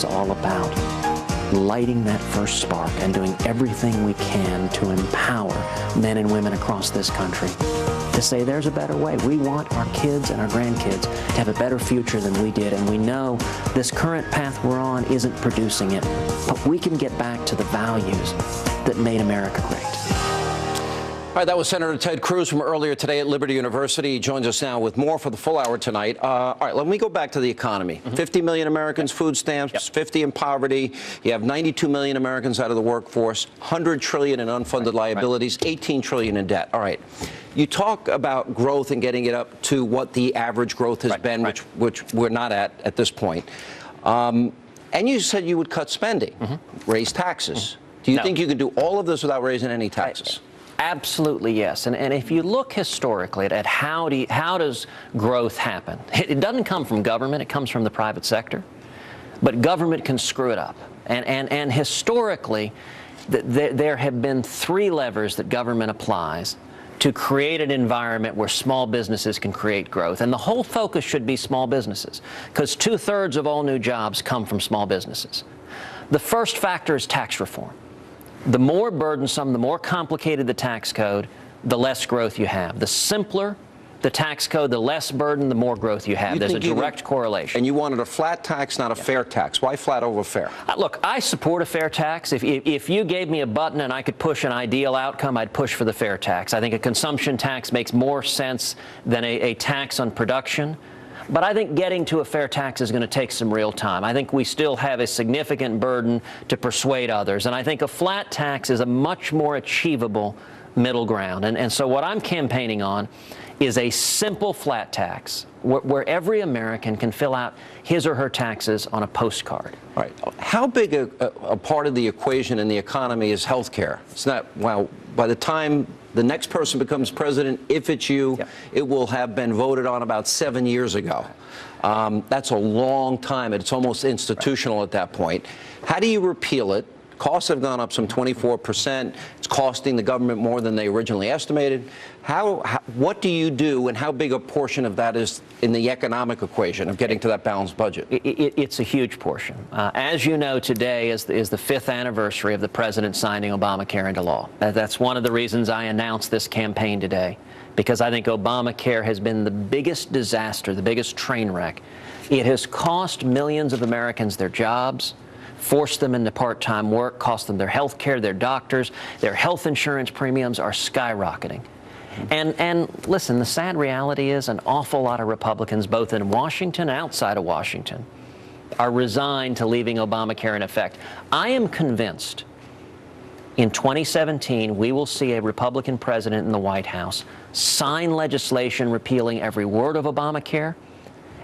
was all about. Lighting that first spark and doing everything we can to empower men and women across this country to say there's a better way. We want our kids and our grandkids to have a better future than we did, and we know this current path we're on isn't producing it, but we can get back to the values that made America great. All right, that was Senator Ted Cruz from earlier today at Liberty University. He joins us now with more for the full hour tonight. All right, let me go back to the economy. 50 million Americans, food stamps, 50 in poverty. You have 92 million Americans out of the workforce, 100 trillion in unfunded liabilities, 18 trillion in debt. All right. You talk about growth and getting it up to what the average growth has been, which we're not at this point. And you said you would cut spending, raise taxes. Do you think you can do all of this without raising any taxes? Absolutely, yes. And if you look historically at how does growth happen, it doesn't come from government, it comes from the private sector. But government can screw it up. And historically, there have been three levers that government applies to create an environment where small businesses can create growth. And the whole focus should be small businesses, because 2/3 of all new jobs come from small businesses. The first factor is tax reform. The more burdensome, the more complicated the tax code, the less growth you have. The simpler the tax code, the less burden, the more growth you have. There's a direct correlation. And you wanted a flat tax, not a fair tax. Why flat over fair? Look, I support a fair tax. If you gave me a button and I could push an ideal outcome, I'd push for the fair tax. I think a consumption tax makes more sense than a tax on production. But I think getting to a fair tax is going to take some real time. I think we still have a significant burden to persuade others. And I think a flat tax is a much more achievable middle ground. And so what I'm campaigning on is a simple flat tax where every American can fill out his or her taxes on a postcard. All right. How big a part of the equation in the economy is health care? It's not, well, by the time the next person becomes president, if it's you, it will have been voted on about 7 years ago. That's a long time. It's almost institutional at that point. How do you repeal it? Costs have gone up some 24%. It's costing the government more than they originally estimated. What do you do, and how big a portion of that is in the economic equation of getting to that balanced budget? It's a huge portion. As you know, today is the 5th anniversary of the president signing Obamacare into law. That's one of the reasons I announced this campaign today, because I think Obamacare has been the biggest disaster, the biggest train wreck. It has cost millions of Americans their jobs, forced them into part-time work, cost them their health care, their doctors, their health insurance premiums are skyrocketing. And listen, the sad reality is an awful lot of Republicans, both in Washington and outside of Washington, are resigned to leaving Obamacare in effect. I am convinced in 2017 we will see a Republican president in the White House sign legislation repealing every word of Obamacare,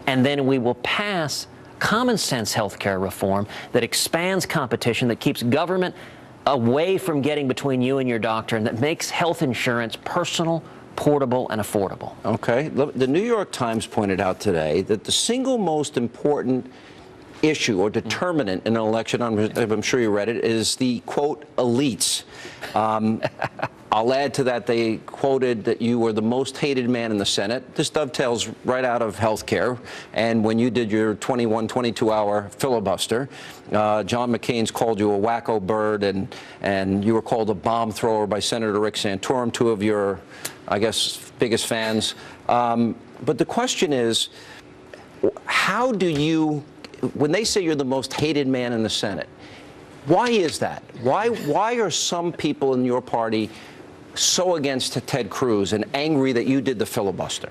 and then we will pass common sense health care reform that expands competition, that keeps government away from getting between you and your doctor, and that makes health insurance personal, portable, and affordable. Okay. The New York Times pointed out today that the single most important issue or determinant in an election, I'm sure you read it, is the, quote, elites. I'll add to that, they quoted that you were the most hated man in the Senate. This dovetails right out of health care. And when you did your 22-hour filibuster, John McCain's called you a wacko bird, and you were called a bomb thrower by Senator Rick Santorum, two of your, I guess, biggest fans. But the question is, how do you, when they say you're the most hated man in the Senate, why is that? Why are some people in your party so against Ted Cruz and angry that you did the filibuster?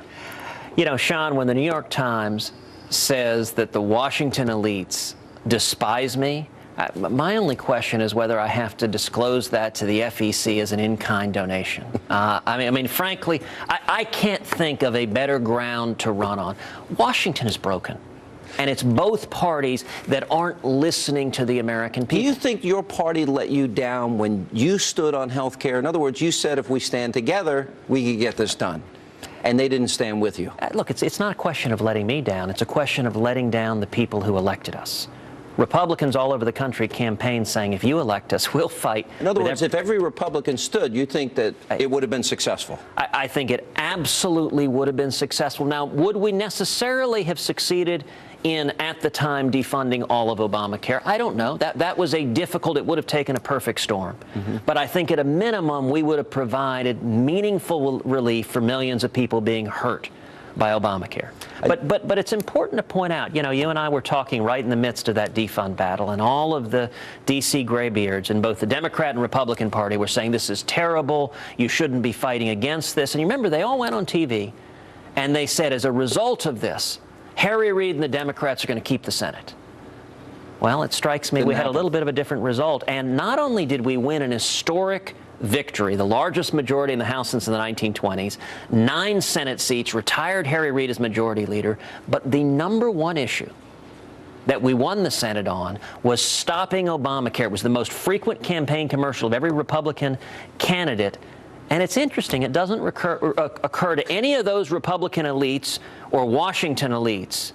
You know, Sean, when the New York Times says that the Washington elites despise me, my only question is whether I have to disclose that to the FEC as an in-kind donation. I mean, frankly, I can't think of a better ground to run on. Washington is broken. And it's both parties that aren't listening to the American people. Do you think your party let you down when you stood on health care? In other words, you said if we stand together, we could get this done. And they didn't stand with you. Look, it's not a question of letting me down. It's a question of letting down the people who elected us. Republicans all over the country campaign saying, if you elect us, we'll fight. In other words, if every Republican stood, you think that it would have been successful? I think it absolutely would have been successful. Now, would we necessarily have succeeded in, at the time, defunding all of Obamacare? I don't know. That was a difficult, it would have taken a perfect storm. But I think at a minimum, we would have provided meaningful relief for millions of people being hurt by Obamacare. But it's important to point out, you and I were talking right in the midst of that defund battle, and all of the D.C. graybeards in both the Democrat and Republican Party were saying this is terrible, you shouldn't be fighting against this. And you remember, they all went on TV and they said, as a result of this, Harry Reid and the Democrats are going to keep the Senate. Well, it strikes me we had a little bit of a different result. And not only did we win an historic victory, the largest majority in the House since the 1920s, 9 Senate seats, retired Harry Reid as majority leader, but the number one issue that we won the Senate on was stopping Obamacare. It was the most frequent campaign commercial of every Republican candidate. And it's interesting, it doesn't occur to any of those Republican elites or Washington elites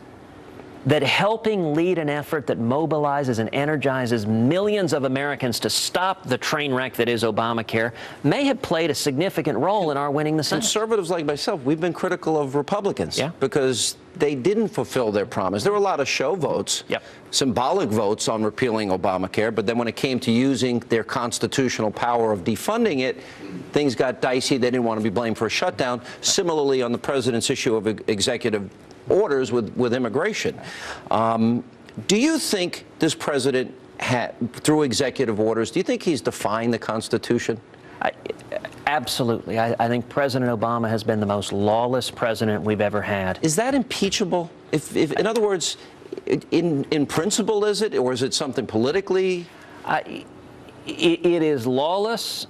that helping lead an effort that mobilizes and energizes millions of Americans to stop the train wreck that is Obamacare may have played a significant role in our winning the Senate. Conservatives like myself, we've been critical of Republicans because they didn't fulfill their promise. There were a lot of show votes, symbolic votes on repealing Obamacare, but then when it came to using their constitutional power of defunding it, things got dicey. They didn't want to be blamed for a shutdown. Similarly, on the president's issue of executive orders with immigration. Do you think this president, through executive orders, do you think he's defying the Constitution? Absolutely. I think President Obama has been the most lawless president we've ever had. Is that impeachable? If in other words, in principle, is it, or is it something politically? It is lawless.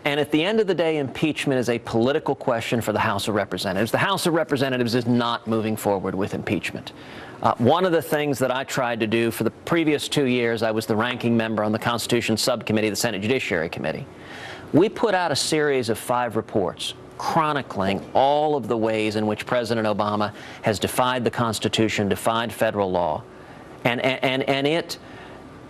And at the end of the day, impeachment is a political question for the House of Representatives. The House of Representatives is not moving forward with impeachment. One of the things that I tried to do for the previous 2 years, I was the ranking member on the Constitution Subcommittee of the Senate Judiciary Committee. We put out a series of 5 reports chronicling all of the ways in which President Obama has defied the Constitution, defied federal law, and it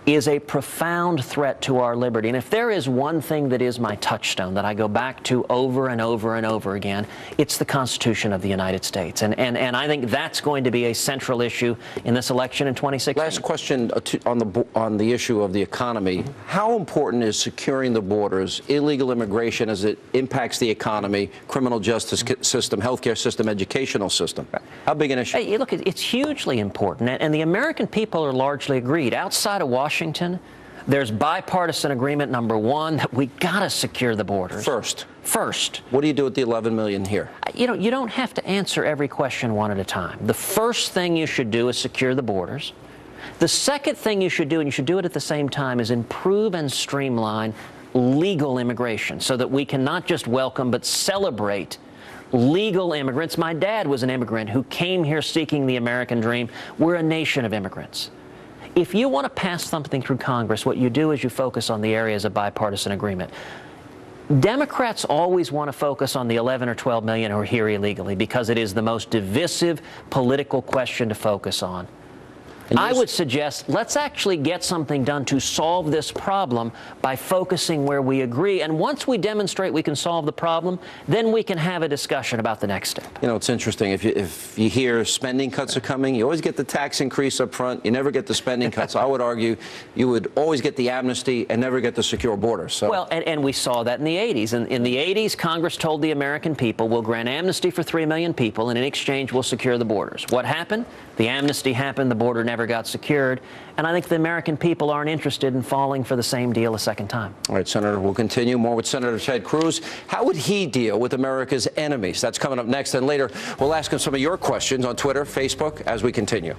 is a profound threat to our liberty. And if there is one thing that is my touchstone that I go back to over and over and over again, it's the Constitution of the United States. And I think that's going to be a central issue in this election in 2016. Last question on the issue of the economy. How important is securing the borders, illegal immigration as it impacts the economy, criminal justice system, healthcare system, educational system? How big an issue? Hey, look, it's hugely important. And the American people are largely agreed. Outside of Washington, there's bipartisan agreement, number one, that we got to secure the borders. First. What do you do with the 11 million here? You don't have to answer every question one at a time. The first thing you should do is secure the borders. The second thing you should do, and you should do it at the same time, is improve and streamline legal immigration so that we can not just welcome but celebrate legal immigrants. My dad was an immigrant who came here seeking the American dream. We're a nation of immigrants. If you want to pass something through Congress, what you do is you focus on the areas of bipartisan agreement. Democrats always want to focus on the 11 or 12 million who are here illegally because it is the most divisive political question to focus on. I would suggest let's actually get something done to solve this problem by focusing where we agree. And once we demonstrate we can solve the problem, then we can have a discussion about the next step. You know, it's interesting. If you hear spending cuts are coming, you always get the tax increase up front. You never get the spending cuts. I would argue you would always get the amnesty and never get the secure border. So. Well, and we saw that in the 80s. In the 80s, Congress told the American people, we'll grant amnesty for 3 million people, and in exchange, we'll secure the borders. What happened? The amnesty happened. The border never got secured. And I think the American people aren't interested in falling for the same deal a second time. All right, Senator, we'll continue more with Senator Ted Cruz. How would he deal with America's enemies? That's coming up next. And later, we'll ask him some of your questions on Twitter, Facebook, as we continue.